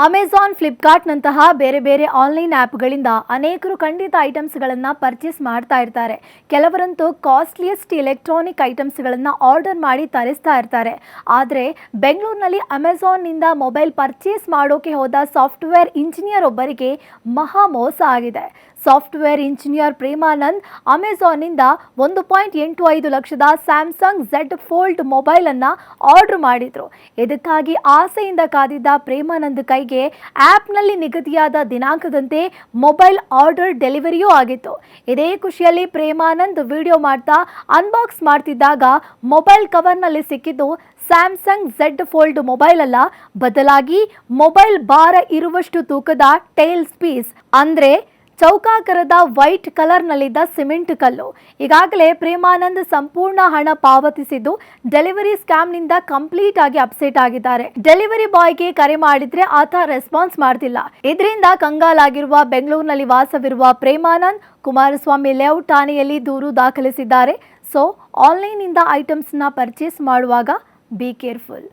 Amazon, ಫ್ಲಿಪ್ಕಾರ್ಟ್ನಂತಹ ಬೇರೆ ಬೇರೆ online ಆ್ಯಪ್ಗಳಿಂದ ಅನೇಕರು ಖಂಡಿತ ಐಟಮ್ಸ್ಗಳನ್ನು ಪರ್ಚೇಸ್ ಮಾಡ್ತಾ ಇರ್ತಾರೆ. ಕೆಲವರಂತೂ ಕಾಸ್ಟ್ಲಿಯೆಸ್ಟ್ ಎಲೆಕ್ಟ್ರಾನಿಕ್ ಐಟಮ್ಸ್ಗಳನ್ನು ಆರ್ಡರ್ ಮಾಡಿ ತರಿಸ್ತಾ ಇರ್ತಾರೆ. ಆದರೆ ಬೆಂಗಳೂರಿನಲ್ಲಿ ಅಮೆಜಾನ್ನಿಂದ ಮೊಬೈಲ್ ಪರ್ಚೇಸ್ ಮಾಡೋಕೆ ಹೋದ ಸಾಫ್ಟ್ವೇರ್ ಇಂಜಿನಿಯರ್ ಒಬ್ಬರಿಗೆ ಮಹಾ ಮೋಸ ಆಗಿದೆ. ಸಾಫ್ಟ್ವೇರ್ ಇಂಜಿನಿಯರ್ ಪ್ರೇಮಾನಂದ್ ಅಮೆಜಾನ್ನಿಂದ 1.85 ಲಕ್ಷದ ಸ್ಯಾಮ್ಸಂಗ್ ಝೆಡ್ ಫೋಲ್ಡ್ ಮೊಬೈಲನ್ನು ಆರ್ಡರ್ ಮಾಡಿದ್ರು. ಇದಕ್ಕಾಗಿ ಆಸೆಯಿಂದ ಕಾದಿದ್ದ ಪ್ರೇಮಾನಂದ್ ಕೈಗೆ ಆ್ಯಪ್ನಲ್ಲಿ ನಿಗದಿಯಾದ ದಿನಾಂಕದಂತೆ ಮೊಬೈಲ್ ಆರ್ಡರ್ ಡೆಲಿವರಿಯೂ ಆಗಿತ್ತು. ಇದೇ ಖುಷಿಯಲ್ಲಿ ಪ್ರೇಮಾನಂದ್ ವಿಡಿಯೋ ಮಾಡ್ತಾ ಅನ್ಬಾಕ್ಸ್ ಮಾಡ್ತಿದ್ದಾಗ ಮೊಬೈಲ್ ಕವರ್ನಲ್ಲಿ ಸಿಕ್ಕಿದ್ದು ಸ್ಯಾಮ್ಸಂಗ್ ಝೆಡ್ ಫೋಲ್ಡ್ ಮೊಬೈಲ್ ಅಲ್ಲ, ಬದಲಾಗಿ ಮೊಬೈಲ್ ಭಾರ ಇರುವಷ್ಟು ತೂಕದ ಟೇಲ್ಸ್ ಪೀಸ್, ಅಂದ್ರೆ ಚೌಕಾಕಾರದ ವೈಟ್ ಕಲರ್ನಲ್ಲಿದ್ದ ಸಿಮೆಂಟ್ ಕಲ್ಲು. ಈಗಾಗಲೇ ಪ್ರೇಮಾನಂದ್ ಸಂಪೂರ್ಣ ಹಣ ಪಾವತಿಸಿದ್ದು ಡೆಲಿವರಿ ಸ್ಕ್ಯಾಮ್ನಿಂದ ಕಂಪ್ಲೀಟ್ ಆಗಿ ಅಪ್ಸೆಟ್ ಆಗಿದ್ದಾರೆ. ಡೆಲಿವರಿ ಬಾಯ್ಗೆ ಕರೆ ಮಾಡಿದ್ರೆ ಆತ ರೆಸ್ಪಾನ್ಸ್ ಮಾಡ್ತಿಲ್ಲ. ಇದರಿಂದ ಕಂಗಾಲಾಗಿರುವ ಬೆಂಗಳೂರಿನಲ್ಲಿ ವಾಸವಿರುವ ಪ್ರೇಮಾನಂದ್ ಕುಮಾರಸ್ವಾಮಿ ಲೇಔಟ್ ಠಾಣೆಯಲ್ಲಿ ದೂರು ದಾಖಲಿಸಿದ್ದಾರೆ. ಸೊ ಆನ್ಲೈನ್ನಿಂದ ಐಟಮ್ಸ್ನ ಪರ್ಚೇಸ್ ಮಾಡುವಾಗ ಬಿ ಕೇರ್ಫುಲ್.